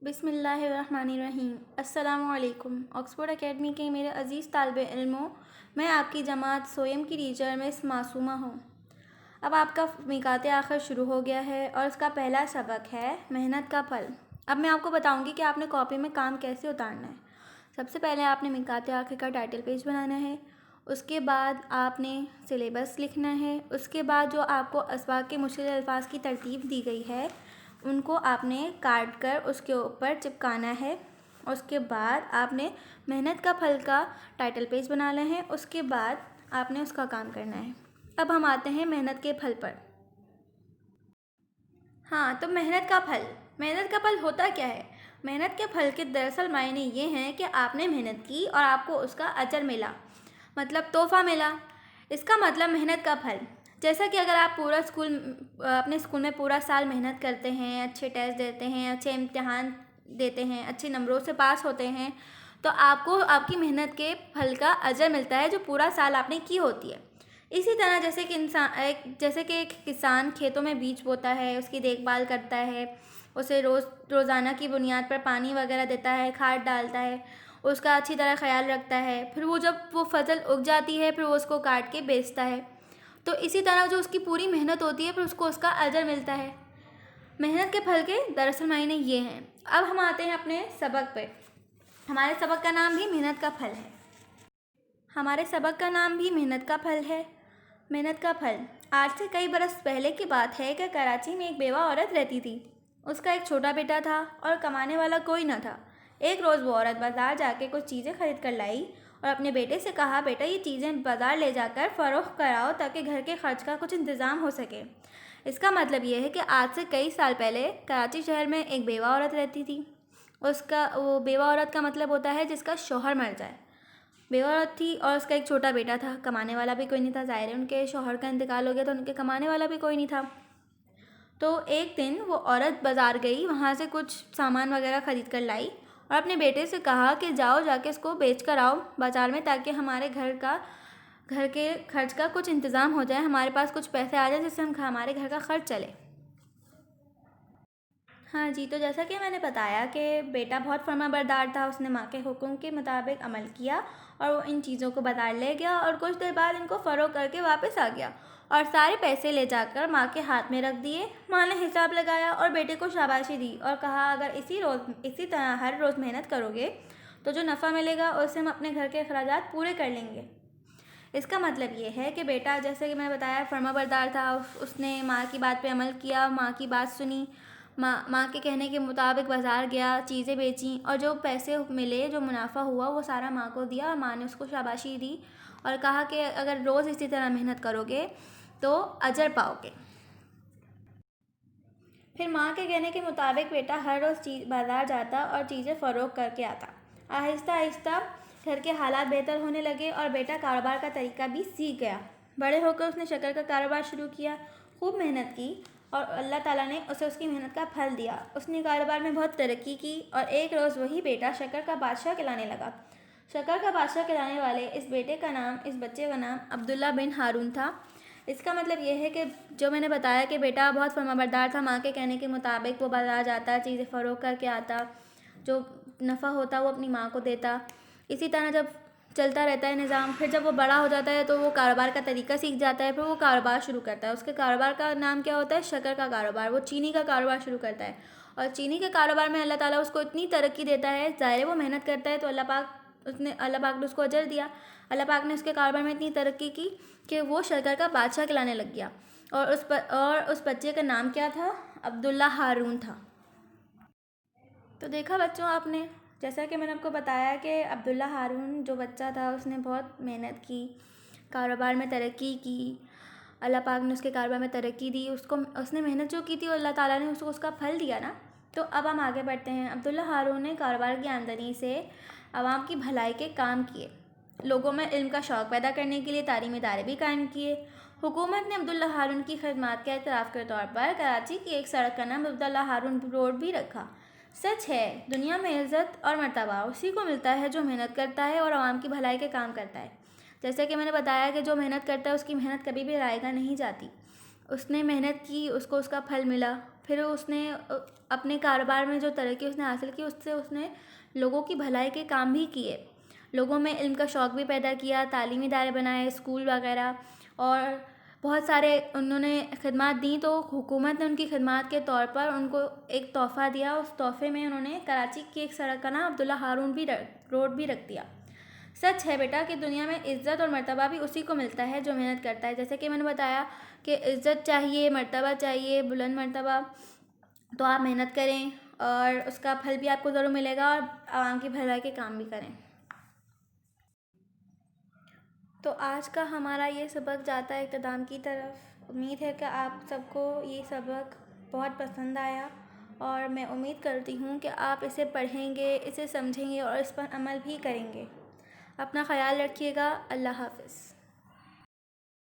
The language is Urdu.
بسم اللہ الرحمن الرحیم۔ السلام علیکم۔ آکسفورڈ اکیڈمی کے میرے عزیز طالب علموں، میں آپ کی جماعت سویم کی ٹیچر مس معصومہ ہوں۔ اب آپ کا میقات آخر شروع ہو گیا ہے اور اس کا پہلا سبق ہے محنت کا پھل۔ اب میں آپ کو بتاؤں گی کہ آپ نے کاپی میں کام کیسے اتارنا ہے۔ سب سے پہلے آپ نے میقات آخر کا ٹائٹل پیج بنانا ہے، اس کے بعد آپ نے سلیبس لکھنا ہے، اس کے بعد جو آپ کو اسباق کے مشکل الفاظ کی ترتیب دی گئی ہے ان کو آپ نے کاٹ کر اس کے اوپر چپکانا ہے۔ اس کے بعد آپ نے محنت کا پھل کا ٹائٹل پیج بنانا ہے، اس کے بعد آپ نے اس کا کام کرنا ہے۔ اب ہم آتے ہیں محنت کے پھل پر۔ تو محنت کا پھل ہوتا کیا ہے؟ محنت کے پھل کے دراصل معنی یہ ہیں کہ آپ نے محنت کی اور آپ کو اس کا اجر ملا، مطلب تحفہ ملا۔ اس کا مطلب محنت کا پھل، جیسا کہ اگر آپ اپنے اسکول میں پورا سال محنت کرتے ہیں، اچھے ٹیسٹ دیتے ہیں، اچھے امتحان دیتے ہیں، اچھے نمبروں سے پاس ہوتے ہیں، تو آپ کو آپ کی محنت کے پھل کا اجر ملتا ہے جو پورا سال آپ نے کی ہوتی ہے۔ اسی طرح جیسے کہ ایک کسان کھیتوں میں بیج بوتا ہے، اس کی دیکھ بھال کرتا ہے، اسے روزانہ کی بنیاد پر پانی وغیرہ دیتا ہے، کھاد ڈالتا ہے، اس کا اچھی طرح خیال رکھتا ہے، پھر جب وہ فصل اگ جاتی ہے پھر وہ اس کو کاٹ کے بیچتا ہے، تو اسی طرح جو اس کی پوری محنت ہوتی ہے پھر اس کو اس کا اجر ملتا ہے۔ محنت کے پھل کے دراصل معنی یہ ہیں۔ اب ہم آتے ہیں اپنے سبق پہ۔ ہمارے سبق کا نام بھی محنت کا پھل ہے۔ محنت کا پھل۔ آج سے کئی برس پہلے کی بات ہے کہ کراچی میں ایک بیوہ عورت رہتی تھی۔ اس کا ایک چھوٹا بیٹا تھا اور کمانے والا کوئی نہ تھا۔ ایک روز وہ عورت بازار جا کے کچھ چیزیں خرید کر لائی اور اپنے بیٹے سے کہا، بیٹا یہ چیزیں بازار لے جا کر فروخت کراؤ تاکہ گھر کے خرچ کا کچھ انتظام ہو سکے۔ اس کا مطلب یہ ہے کہ آج سے کئی سال پہلے کراچی شہر میں ایک بیوہ عورت رہتی تھی۔ وہ بیوہ عورت کا مطلب ہوتا ہے جس کا شوہر مر جائے۔ بیوہ عورت تھی اور اس کا ایک چھوٹا بیٹا تھا، کمانے والا بھی کوئی نہیں تھا، ظاہر ہے ان کے شوہر کا انتقال ہو گیا تو ان کے کمانے والا بھی کوئی نہیں تھا۔ تو ایک دن وہ عورت بازار گئی، وہاں سے کچھ سامان وغیرہ خرید کر لائی اور اپنے بیٹے سے کہا کہ جا کے اس کو بیچ کر آؤ بازار میں تاکہ ہمارے گھر کے خرچ کا کچھ انتظام ہو جائے، ہمارے پاس کچھ پیسے آ جائیں جس سے ہمارے گھر کا خرچ چلے۔ تو جیسا کہ میں نے بتایا کہ بیٹا بہت فرما بردار تھا، اس نے ماں کے حکم کے مطابق عمل کیا اور وہ ان چیزوں کو بازار لے گیا اور کچھ دیر بعد ان کو فروخت کر کے واپس آ گیا اور سارے پیسے لے جا کر ماں کے ہاتھ میں رکھ دیے۔ ماں نے حساب لگایا اور بیٹے کو شاباشی دی اور کہا، اگر اسی طرح ہر روز محنت کرو گے تو جو نفع ملے گا اس سے ہم اپنے گھر کے اخراجات پورے کر لیں گے۔ اس کا مطلب یہ ہے کہ بیٹا، جیسے کہ میں نے بتایا، فرما بردار تھا، اس نے ماں کی بات پہ عمل کیا، ماں کی بات سنی، ماں کے کہنے کے مطابق بازار گیا، چیزیں بیچیں اور جو پیسے ملے، جو منافع ہوا وہ سارا ماں کو دیا اور ماں نے اس کو شاباشی دی اور کہا کہ اگر روز اسی طرح محنت کرو گے تو اجر پاؤ گے۔ پھر ماں کے کہنے کے مطابق بیٹا ہر روز بازار جاتا اور چیزیں فروخت کر کے آتا۔ آہستہ آہستہ گھر کے حالات بہتر ہونے لگے اور بیٹا کاروبار کا طریقہ بھی سیکھ گیا۔ بڑے ہو کر اس نے شکر کا کاروبار شروع کیا، خوب محنت کی اور اللہ تعالیٰ نے اسے اس کی محنت کا پھل دیا۔ اس نے کاروبار میں بہت ترقی کی اور ایک روز وہی بیٹا شکر کا بادشاہ کہلانے لگا۔ شکر کا بادشاہ کہلانے والے اس بچے کا نام عبداللہ بن ہارون تھا۔ اس کا مطلب یہ ہے کہ جو میں نے بتایا کہ بیٹا بہت فرما بردار تھا، ماں کے کہنے کے مطابق وہ بازار جاتا، چیزیں فروخت کر کے آتا، جو نفع ہوتا وہ اپنی ماں کو دیتا۔ اسی طرح جب چلتا رہتا ہے نظام، پھر جب وہ بڑا ہو جاتا ہے تو وہ کاروبار کا طریقہ سیکھ جاتا ہے، پھر وہ کاروبار شروع کرتا ہے۔ اس کے کاروبار کا نام کیا ہوتا ہے؟ شکر کا کاروبار۔ وہ چینی کا کاروبار شروع کرتا ہے اور چینی کے کاروبار میں اللہ تعالیٰ اس کو اتنی ترقی دیتا ہے، ظاہر ہے وہ محنت کرتا ہے تو اللہ پاک نے اس کو اجر دیا۔ اللہ پاک نے اس کے کاروبار میں اتنی ترقی کی کہ وہ شکر کا بادشاہ کہلانے لگ گیا اور اس بچے کا نام کیا تھا؟ عبداللہ ہارون تھا۔ تو دیکھا بچوں آپ نے، جیسا کہ میں نے آپ کو بتایا کہ عبداللہ ہارون جو بچہ تھا اس نے بہت محنت کی، کاروبار میں ترقی کی، اللہ پاک نے اس کے کاروبار میں ترقی دی، اس نے محنت جو کی تھی اور اللہ تعالیٰ نے اس کو اس کا پھل دیا نا۔ تو اب ہم آگے بڑھتے ہیں۔ عبداللہ ہارون نے کاروبار کی آمدنی سے عوام کی بھلائی کے کام کیے، لوگوں میں علم کا شوق پیدا کرنے کے لیے تعلیمی ادارے بھی قائم کیے۔ حکومت نے عبداللہ ہارون کی خدمات کے اعتراف کے طور پر کراچی کی ایک سڑک کا نام عبداللہ ہارون روڈ بھی رکھا۔ سچ ہے، دنیا میں عزت اور مرتبہ اسی کو ملتا ہے جو محنت کرتا ہے اور عوام کی بھلائی کے کام کرتا ہے۔ جیسے کہ میں نے بتایا کہ جو محنت کرتا ہے اس کی محنت کبھی بھی رائیگاں نہیں جاتی۔ اس نے محنت کی، اس کو اس کا پھل ملا پھر اس نے اپنے کاروبار میں جو ترقی اس نے حاصل کی اس سے اس نے لوگوں کی بھلائی کے کام بھی کیے، لوگوں میں علم کا شوق بھی پیدا کیا، تعلیمی ادارے بنائے، اسکول وغیرہ، اور بہت سارے انہوں نے خدمات دیں، تو حکومت نے ان کی خدمات کے طور پر ان کو ایک تحفہ دیا۔ اس تحفے میں انہوں نے کراچی کی ایک سڑک کا نام عبداللہ ہارون روڈ بھی رکھ دیا۔ سچ ہے بیٹا کہ دنیا میں عزت اور مرتبہ بھی اسی کو ملتا ہے جو محنت کرتا ہے، جیسے کہ میں نے بتایا کہ عزت چاہیے، مرتبہ چاہیے، بلند مرتبہ، تو آپ محنت کریں اور اس کا پھل بھی آپ کو ضرور ملے گا، اور عوام کی بھلائی کے کام بھی کریں۔ تو آج کا ہمارا یہ سبق جاتا ہے اختتام کی طرف۔ امید ہے کہ آپ سب کو یہ سبق بہت پسند آیا، اور میں امید کرتی ہوں کہ آپ اسے پڑھیں گے، اسے سمجھیں گے اور اس پر عمل بھی کریں گے۔ اپنا خیال رکھیے گا۔ اللہ حافظ۔